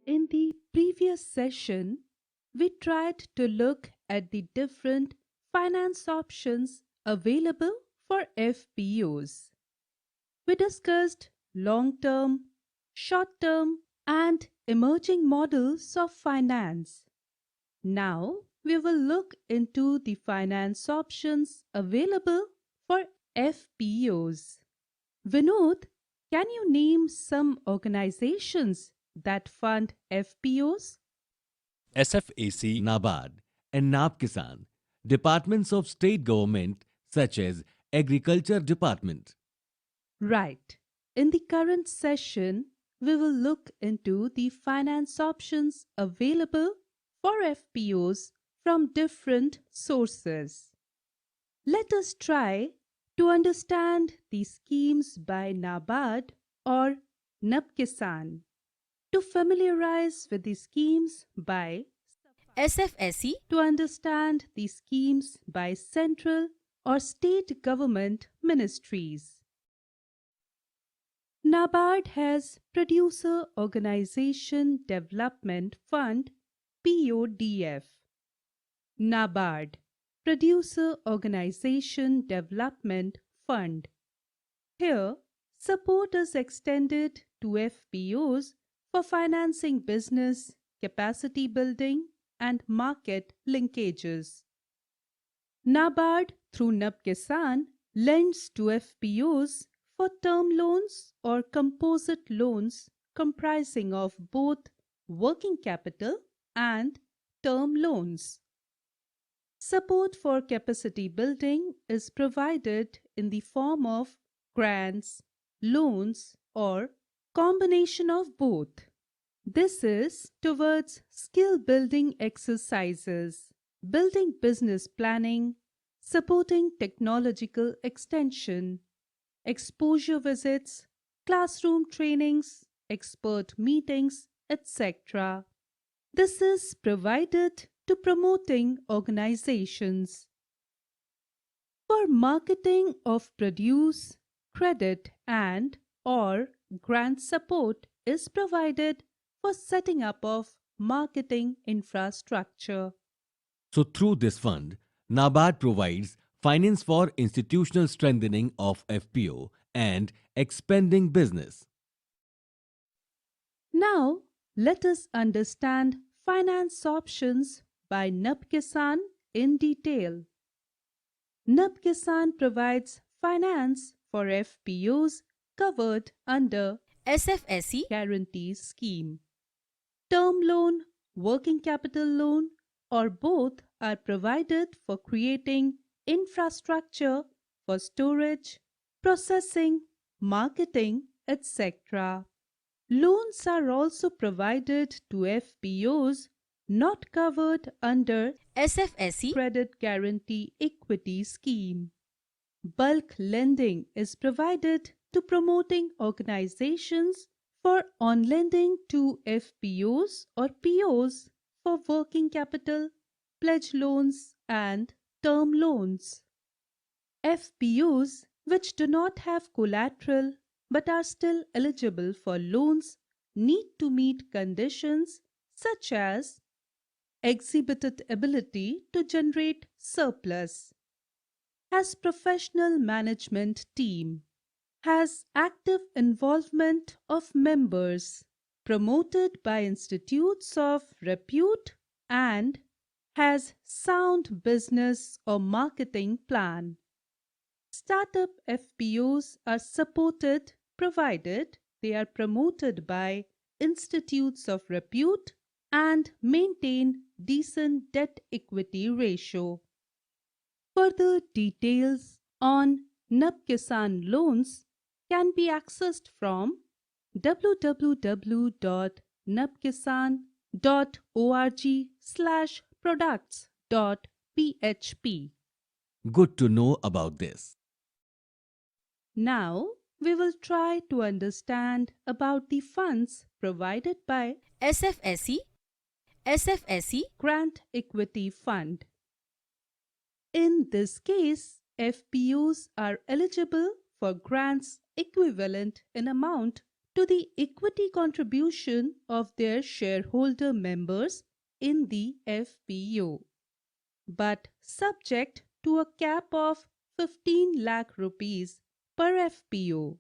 In the previous session, we tried to look at the different finance options available for FPOs. We discussed long term, short term, and emerging models of finance. Now we will look into the finance options available for FPOs. Vinod, can you name some organizations that fund FPOs? SFAC, NABARD, and NAB Kisan, departments of state government such as Agriculture Department. Right. In the current session, we will look into the finance options available for FPOs from different sources. Let us try to understand the schemes by NABARD or NAB-Kisan. To familiarize with the schemes by SFSE, to understand the schemes by central or state government ministries. NABARD has Producer Organization Development Fund PODF. NABARD Producer Organization Development Fund. Here, support is extended to FPOs for financing business, capacity building, and market linkages. NABARD through NAB-Kisan lends to FPOs for term loans or composite loans comprising of both working capital and term loans. Support for capacity building is provided in the form of grants, loans, or combination of both. This is towards skill building exercises, building business planning, supporting technological extension, exposure visits, classroom trainings, expert meetings, etc. This is provided to promoting organizations. For marketing of produce, credit and or grant support is provided for setting up of marketing infrastructure. So, through this fund, NABARD provides finance for institutional strengthening of FPO and expanding business. Now, let us understand finance options by NAB-Kisan in detail. NAB-Kisan provides finance for FPOs covered under SFSE, guarantee scheme. Term loan, working capital loan, or both are provided for creating infrastructure for storage, processing, marketing, etc. Loans are also provided to FPOs not covered under SFSE, Credit Guarantee Equity Scheme. Bulk lending is provided to promoting organizations for on-lending to FPOs or POs for working capital, pledge loans and term loans. FPOs which do not have collateral but are still eligible for loans need to meet conditions such as exhibited ability to generate surplus, has professional management team, has active involvement of members, promoted by institutes of repute and has sound business or marketing plan. Startup FPOs are supported provided they are promoted by institutes of repute and maintain decent debt equity ratio. Further details on NAB-Kisan loans can be accessed from www.nabkisan.org/products.php. Good to know about this. Now we will try to understand about the funds provided by SFSE, SFSE, Grant Equity Fund. In this case, FPOs are eligible for grants equivalent in amount to the equity contribution of their shareholder members in the FPO, but subject to a cap of 15 lakh rupees per FPO.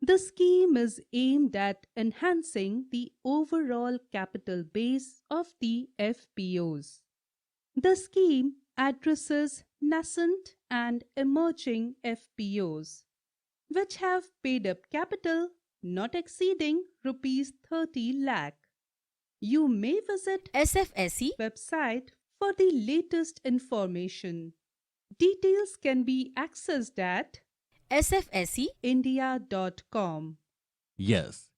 The scheme is aimed at enhancing the overall capital base of the FPOs. The scheme addresses nascent and emerging FPOs, which have paid up capital not exceeding rupees 30 lakh. You may visit SFSE, website for the latest information. Details can be accessed at SFSE, india.com. Yes,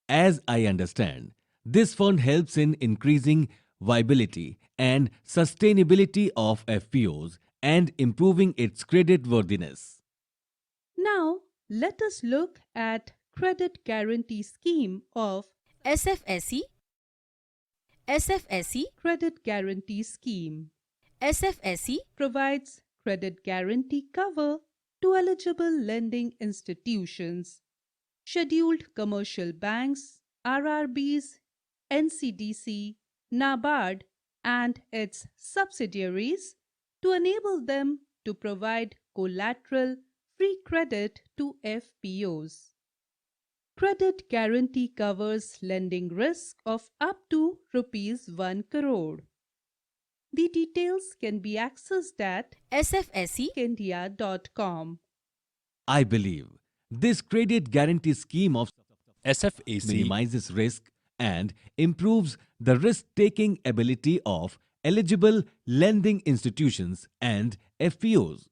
as I understand, this fund helps in increasing viability and sustainability of FPOs and improving its credit worthiness. Now, let us look at credit guarantee scheme of SFSE, SFSE, credit guarantee scheme. SFSE, Provides credit guarantee cover to eligible lending institutions, scheduled commercial banks, RRBs, NCDC, NABARD, and its subsidiaries to enable them to provide collateral free credit to FPOs. Credit guarantee covers lending risk of up to rupees 1 crore. The details can be accessed at SFSE, india.com. I believe this credit guarantee scheme of SFAC, minimizes risk and improves the risk taking ability of eligible lending institutions and FPOs.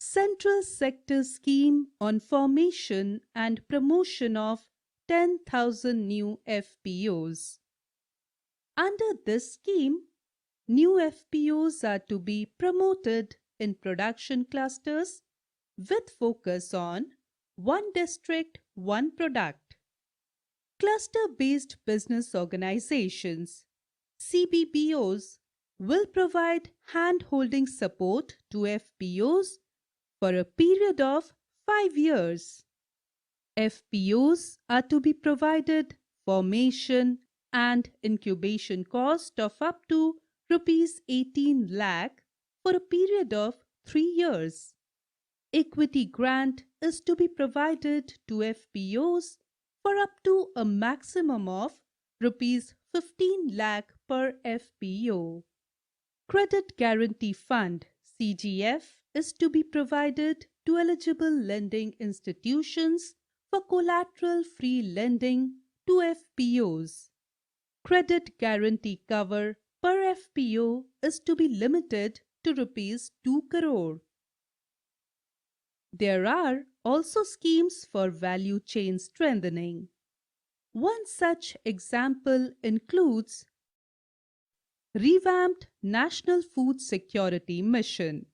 Central Sector Scheme on formation and promotion of 10,000 new FPOs. Under this scheme, new FPOs are to be promoted in production clusters with focus on one district, one product. Cluster-based business organizations, CBBOs, will provide hand-holding support to FPOs for a period of 5 years. FPOs are to be provided formation and incubation cost of up to rupees 18 lakh for a period of 3 years. Equity grant is to be provided to FPOs for up to a maximum of rupees 15 lakh per FPO. Credit Guarantee Fund (CGF) is to be provided to eligible lending institutions for collateral-free lending to FPOs. Credit guarantee cover per FPO is to be limited to rupees 2 crore. There are also schemes for value chain strengthening. One such example includes Revamped National Food Security Mission,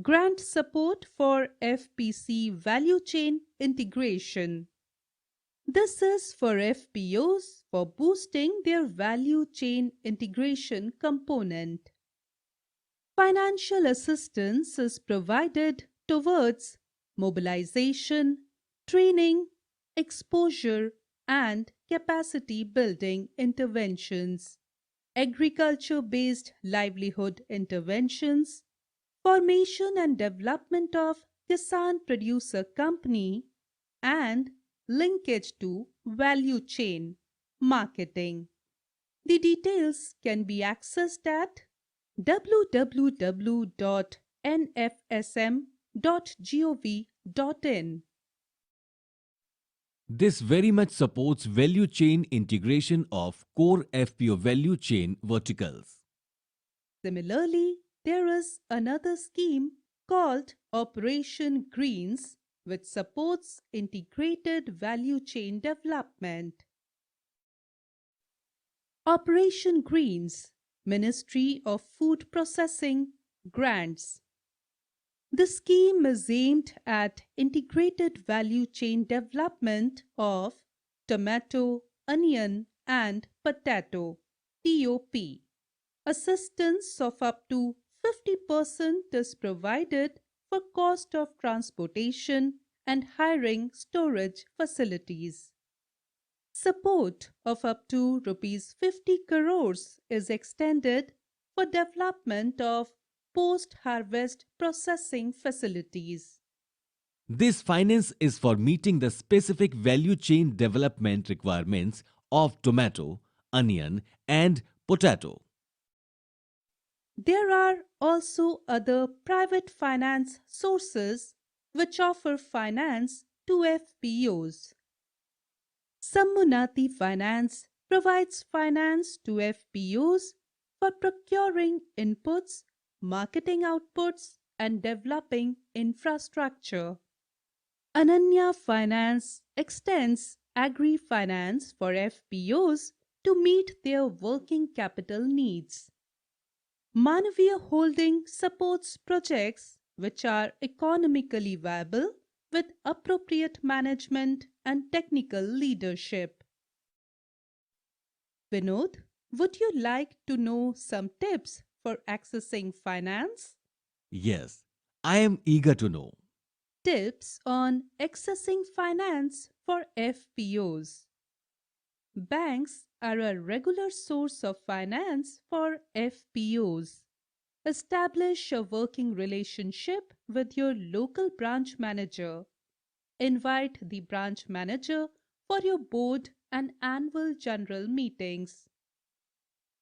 grant support for FPC value chain integration. This is for FPOs for boosting their value chain integration component. Financial assistance is provided towards mobilization, training, exposure, and capacity building interventions, agriculture-based livelihood interventions, formation and development of Kisan Producer Company, and linkage to value chain marketing. The details can be accessed at www.nfsm.gov.in. This very much supports value chain integration of core FPO value chain verticals. Similarly, there is another scheme called Operation Greens, which supports integrated value chain development. Operation Greens, Ministry of Food Processing, grants. The scheme is aimed at integrated value chain development of tomato, onion, and potato (TOP). Assistance of up to 50% is provided for cost of transportation and hiring storage facilities. Support of up to rupees 50 crores is extended for development of post-harvest processing facilities. This finance is for meeting the specific value chain development requirements of tomato, onion, and potato. There are also other private finance sources which offer finance to FPOs. Sammunati Finance provides finance to FPOs for procuring inputs, marketing outputs, and developing infrastructure. Ananya Finance extends agri finance for FPOs to meet their working capital needs. Manaviya Holding supports projects which are economically viable with appropriate management and technical leadership. Vinod, would you like to know some tips for accessing finance? Yes, I am eager to know. Tips on accessing finance for FPOs. Banks are a regular source of finance for FPOs. Establish a working relationship with your local branch manager. Invite the branch manager for your board and annual general meetings.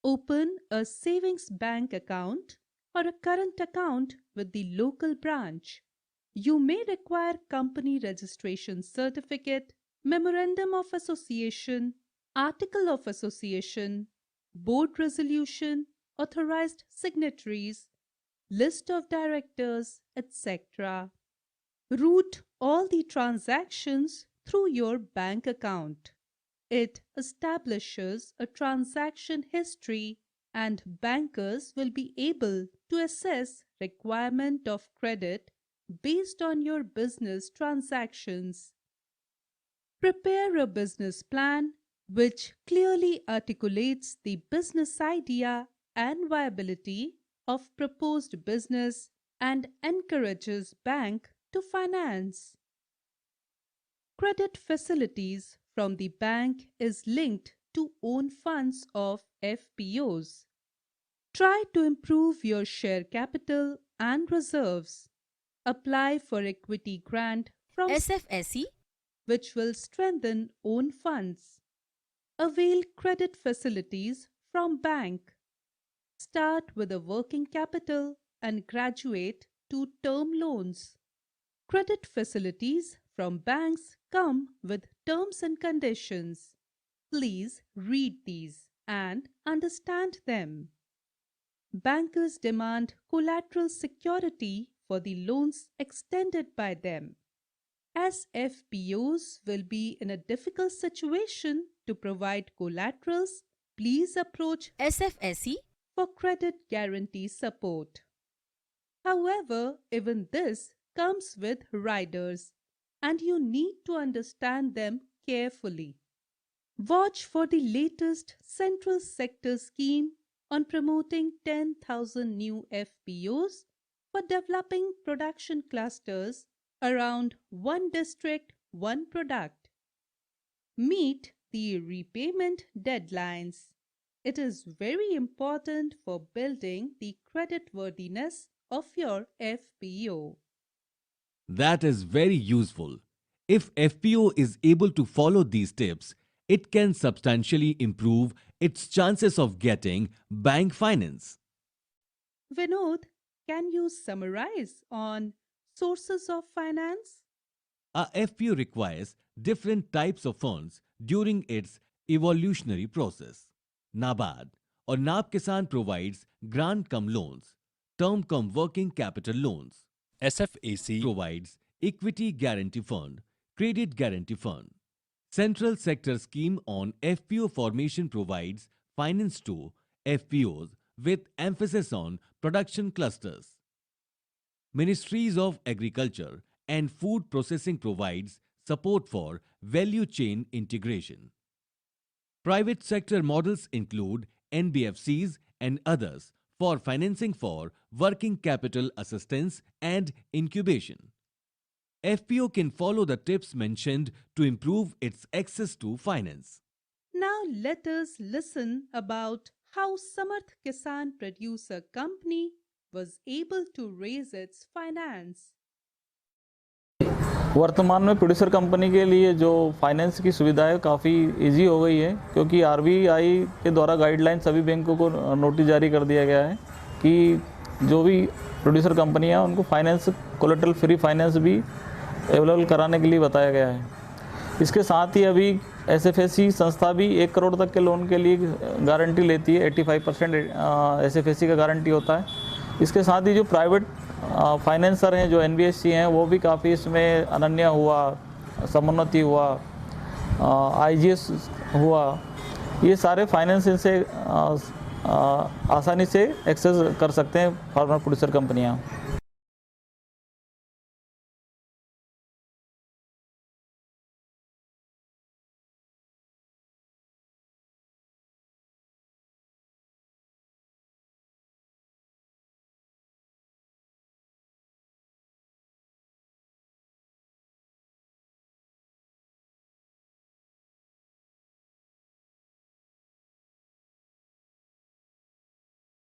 Open a savings bank account or a current account with the local branch. You may require company registration certificate, memorandum of association, article of association, board resolution, authorized signatories, list of directors, etc. Route all the transactions through your bank account. It establishes a transaction history and bankers will be able to assess requirement of credit based on your business transactions. Prepare a business plan which clearly articulates the business idea and viability of proposed business and encourages bank to finance. Credit facilities from the bank is linked to own funds of FPOs. Try to improve your share capital and reserves. Apply for equity grant from SFSE, which will strengthen own funds. Avail credit facilities from bank. Start with a working capital and graduate to term loans. Credit facilities from banks come with terms and conditions. Please read these and understand them. Bankers demand collateral security for the loans extended by them. As FPOs will be in a difficult situation to provide collaterals, please approach SFSE, for credit guarantee support. However, even this comes with riders and you need to understand them carefully. Watch for the latest central sector scheme on promoting 10,000 new FPOs for developing production clusters around one district, one product. Meet the repayment deadlines. It is very important for building the creditworthiness of your FPO. That is very useful. If FPO is able to follow these tips, it can substantially improve its chances of getting bank finance. Vinod, can you summarize on sources of finance? A FPO requires different types of funds during its evolutionary process. NABARD or NAB Kisan provides grant cum loans, term cum working capital loans. SFAC, Provides equity guarantee fund, credit guarantee fund. Central sector scheme on FPO formation provides finance to FPOs with emphasis on production clusters. Ministries of Agriculture and Food Processing provides support for value chain integration. Private sector models include NBFCs and others for financing for working capital assistance and incubation. FPO can follow the tips mentioned to improve its access to finance. Now let us listen about how Samarth Kisan Producer Company was able to raise its finance. वर्तमान में producer company के लिए जो finance की सुविधा है काफ़ी easy हो गई है, क्योंकि आरबीआई के द्वारा गाइडलाइन सभी बैंकों को नोटिस जारी कर दिया गया है कि जो भी प्रोड्यूसर कंपनियां हैं उनको फाइनेंस कोलेटरल फ्री फाइनेंस भी अवेलेबल कराने के लिए बताया गया है। इसके साथ ही अभी एसएफएससी संस्था भी 1 करोड़ तक के लोन के लिए गारंटी लेती है। 85% एसएफएससी का गारंटी होता है। इसके साथ ही जो प्राइवेट फाइनेंसर हैं, जो एनबीएफसी हैं, वो भी काफ़ी इसमें अनन्या हुआ, समुन्नति हुआ, आईजीएस हुआ, ये सारे फाइनेंस इनसे आसानी से एक्सेस कर सकते हैं फार्मर प्रोड्यूसर कंपनियां।